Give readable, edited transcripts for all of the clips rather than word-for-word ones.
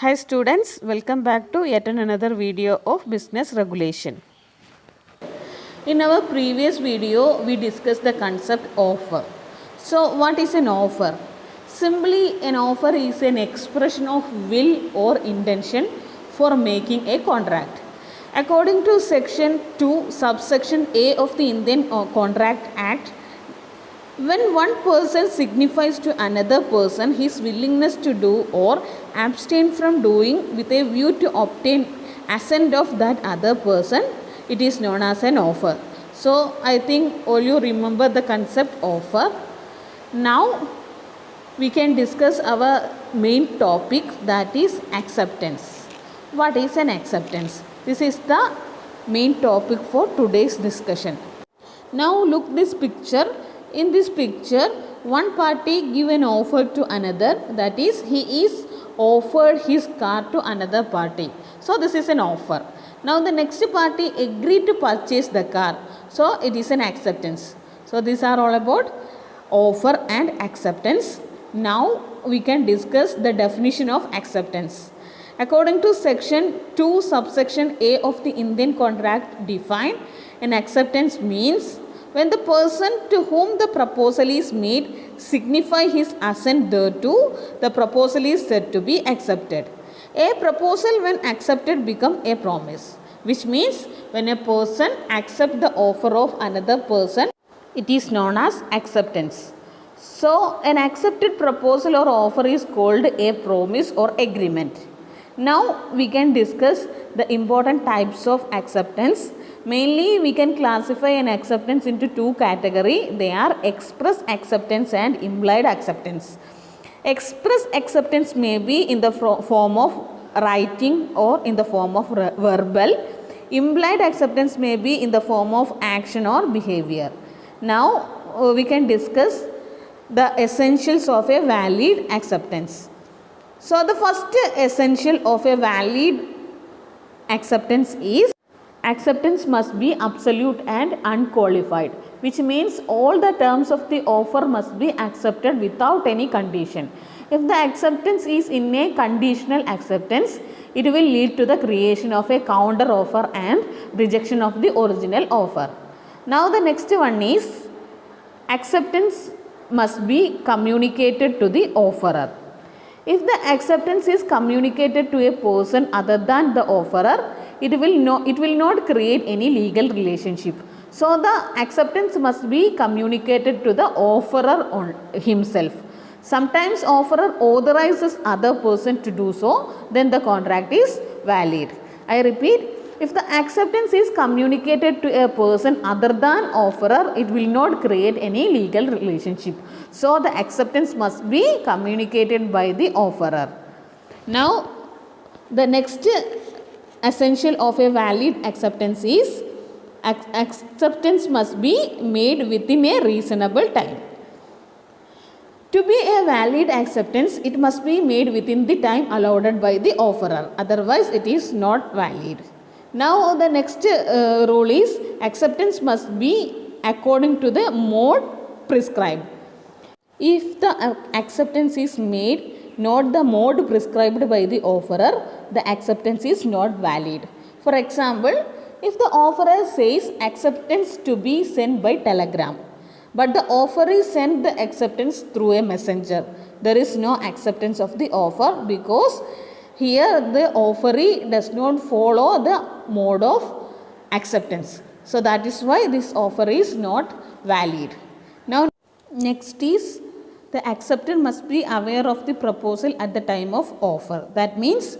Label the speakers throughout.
Speaker 1: Hi students, welcome back to yet another video of business regulation. In our previous video, we discussed the concept offer. So what is an offer? Simply an offer is an expression of will or intention for making a contract. According to section 2 subsection A of the Indian Contract Act, when one person signifies to another person his willingness to do or abstain from doing with a view to obtain assent of that other person, it is known as an offer. So I think all you remember the concept offer. Now we can discuss our main topic, that is acceptance. What is an acceptance? This is the main topic for today's discussion. Now look this picture. In this picture, one party give an offer to another, that is he is offered his car to another party. So this is an offer. Now the next party agreed to purchase the car. So it is an acceptance. So these are all about offer and acceptance. Now we can discuss the definition of acceptance. According to section 2 subsection A of the Indian Contract define, an acceptance means when the person to whom the proposal is made signify his assent thereto, the proposal is said to be accepted. A proposal when accepted become a promise, which means when a person accepts the offer of another person, it is known as acceptance. So an accepted proposal or offer is called a promise or agreement. Now we can discuss the important types of acceptance. Mainly we can classify an acceptance into two categories. They are express acceptance and implied acceptance. Express acceptance may be in the form of writing or in the form of verbal. Implied acceptance may be in the form of action or behavior. Now we can discuss the essentials of a valid acceptance. So the first essential of a valid acceptance is acceptance must be absolute and unqualified, which means all the terms of the offer must be accepted without any condition. If the acceptance is in a conditional acceptance, it will lead to the creation of a counter offer and rejection of the original offer. Now the next one is acceptance must be communicated to the offerer. If the acceptance is communicated to a person other than the offerer, it will not create any legal relationship. So the acceptance must be communicated to the offerer himself. Sometimes offerer authorizes other person to do so, then the contract is valid. I repeat, if the acceptance is communicated to a person other than offerer, it will not create any legal relationship. So the acceptance must be communicated by the offerer. Now the next essential of a valid acceptance is acceptance must be made within a reasonable time. To be a valid acceptance, it must be made within the time allotted by the offerer, otherwise it is not valid. Now the next rule is acceptance must be according to the mode prescribed. If the acceptance is made not the mode prescribed by the offerer, the acceptance is not valid. For example, if the offerer says acceptance to be sent by telegram, but the offeree sent the acceptance through a messenger, there is no acceptance of the offer, because here the offeree does not follow the mode of acceptance. So that is why this offer is not valid. Now next is the acceptant must be aware of the proposal at the time of offer. That means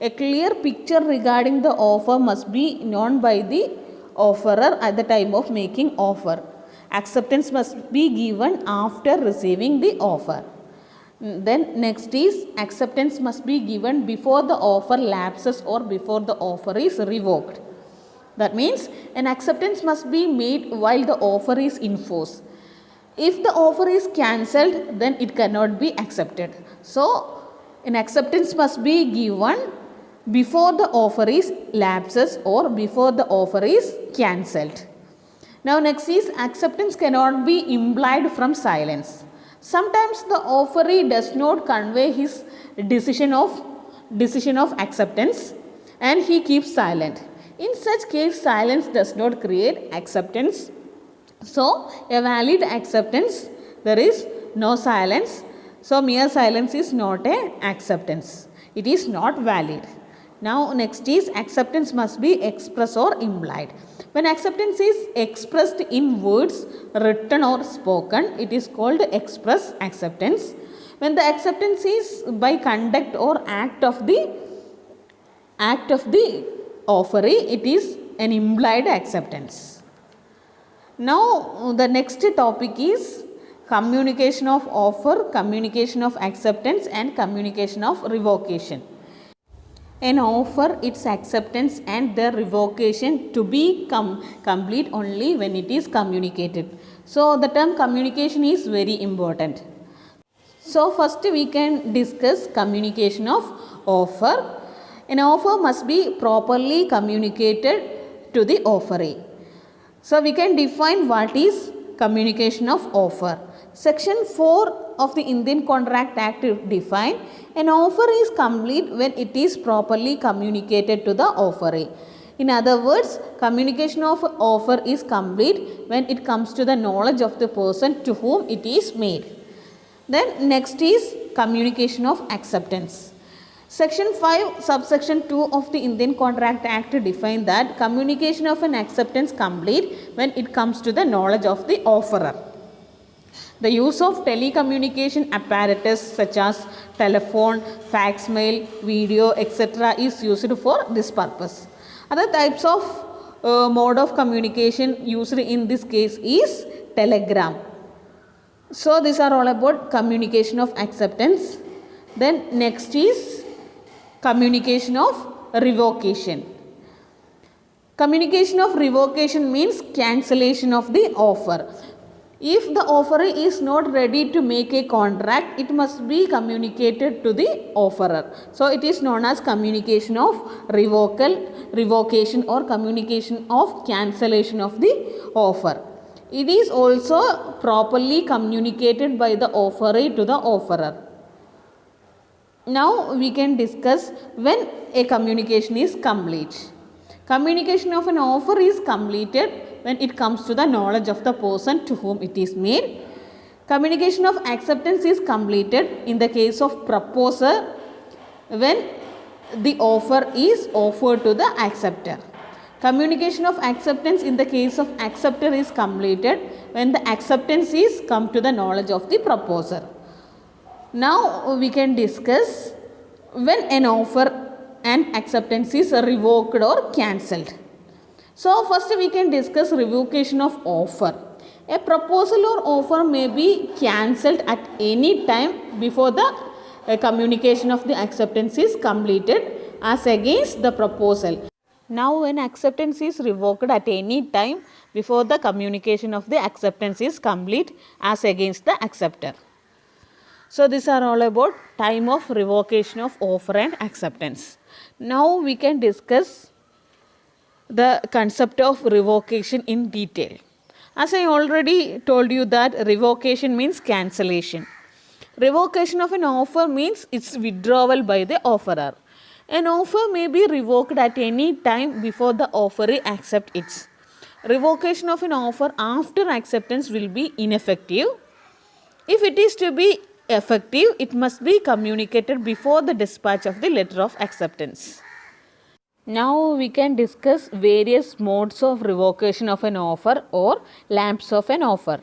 Speaker 1: a clear picture regarding the offer must be known by the offerer at the time of making offer. Acceptance must be given after receiving the offer. Then next is acceptance must be given before the offer lapses or before the offer is revoked. That means an acceptance must be made while the offer is in force. If the offer is cancelled, then it cannot be accepted. So an acceptance must be given before the offer is lapses or before the offer is cancelled. Now next is acceptance cannot be implied from silence. Sometimes the offeree does not convey his decision of decision of acceptance and he keeps silent. In such case, silence does not create acceptance. So, a valid acceptance, there is no silence. So, mere silence is not a acceptance. It is not valid. Now, next is acceptance must be expressed or implied. When acceptance is expressed in words, written or spoken, it is called express acceptance. When the acceptance is by conduct or act of the offeree, it is an implied acceptance. Now, the next topic is communication of offer, communication of acceptance and communication of revocation. An offer, its acceptance and the revocation to be complete only when it is communicated. So, the term communication is very important. So, first we can discuss communication of offer. An offer must be properly communicated to the offeree. So, we can define what is communication of offer. Section 4 of the Indian Contract Act define an offer is complete when it is properly communicated to the offeree. In other words, communication of offer is complete when it comes to the knowledge of the person to whom it is made. Then next is communication of acceptance. Section 5 subsection 2 of the Indian Contract Act define that communication of an acceptance complete when it comes to the knowledge of the offerer. The use of telecommunication apparatus such as telephone, fax mail, video, etc. is used for this purpose. Other types of mode of communication used in this case is telegram. So, these are all about communication of acceptance. Then next is communication of revocation. Communication of revocation means cancellation of the offer. If the offeree is not ready to make a contract, it must be communicated to the offerer. So, it is known as communication of revocation or communication of cancellation of the offer. It is also properly communicated by the offeree to the offerer. Now, we can discuss when a communication is complete. Communication of an offer is completed when it comes to the knowledge of the person to whom it is made. Communication of acceptance is completed in the case of proposer when the offer is offered to the acceptor. Communication of acceptance in the case of acceptor is completed when the acceptance is come to the knowledge of the proposer. Now, we can discuss when an offer and acceptance is revoked or cancelled. So, first we can discuss revocation of offer. A proposal or offer may be cancelled at any time before the communication of the acceptance is completed as against the proposal. Now, when acceptance is revoked at any time before the communication of the acceptance is complete as against the acceptor. So, these are all about time of revocation of offer and acceptance. Now, we can discuss the concept of revocation in detail. As I already told you that revocation means cancellation. Revocation of an offer means its withdrawal by the offerer. An offer may be revoked at any time before the offeree accepts it. Revocation of an offer after acceptance will be ineffective. If it is to be effective, it must be communicated before the dispatch of the letter of acceptance. Now, we can discuss various modes of revocation of an offer or lapse of an offer.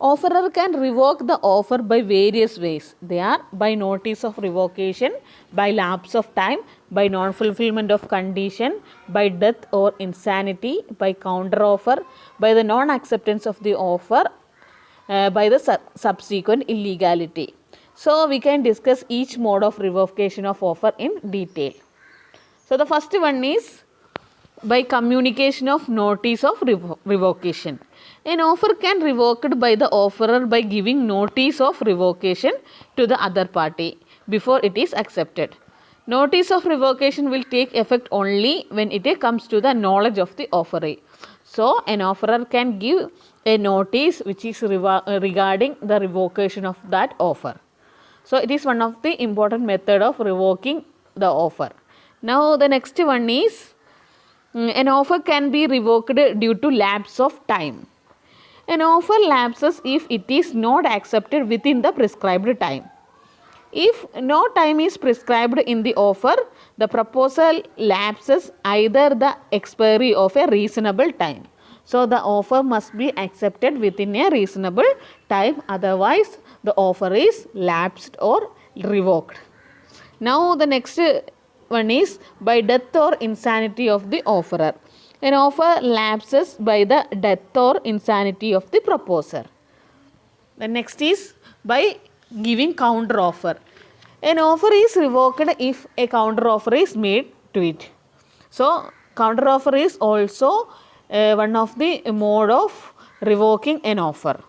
Speaker 1: Offerer can revoke the offer by various ways. They are by notice of revocation, by lapse of time, by non-fulfillment of condition, by death or insanity, by counter offer, by the non-acceptance of the offer, by the subsequent illegality. So, we can discuss each mode of revocation of offer in detail. So, the first one is by communication of notice of revocation. An offer can revoked by the offerer by giving notice of revocation to the other party before it is accepted. Notice of revocation will take effect only when it comes to the knowledge of the offeree. So, an offerer can give a notice which is regarding the revocation of that offer. So, it is one of the important method of revoking the offer. Now the next one is an offer can be revoked due to lapse of time. An offer lapses if it is not accepted within the prescribed time. If no time is prescribed in the offer, the proposal lapses either the expiry of a reasonable time. So the offer must be accepted within a reasonable time, otherwise the offer is lapsed or revoked. Now the next one is by death or insanity of the offerer. An offer lapses by the death or insanity of the proposer. The next is by giving counter offer. An offer is revoked if a counter offer is made to it. So counter offer is also one of the mode of revoking an offer.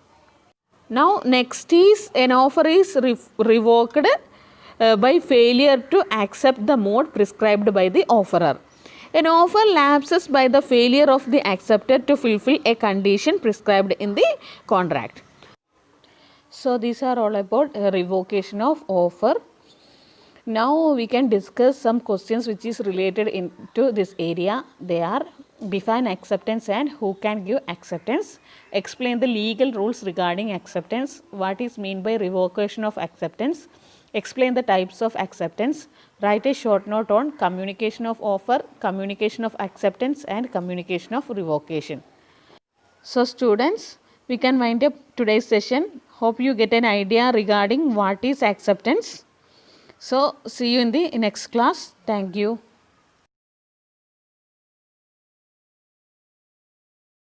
Speaker 1: Now next is an offer is revoked by failure to accept the mode prescribed by the offerer. An offer lapses by the failure of the acceptor to fulfill a condition prescribed in the contract. So these are all about revocation of offer. Now we can discuss some questions which is related to this area. They are: define acceptance and who can give acceptance. Explain the legal rules regarding acceptance. What is meant by revocation of acceptance? Explain the types of acceptance. Write a short note on communication of offer, communication of acceptance and communication of revocation. So students, we can wind up today's session. Hope you get an idea regarding what is acceptance. So see you in the next class. Thank you.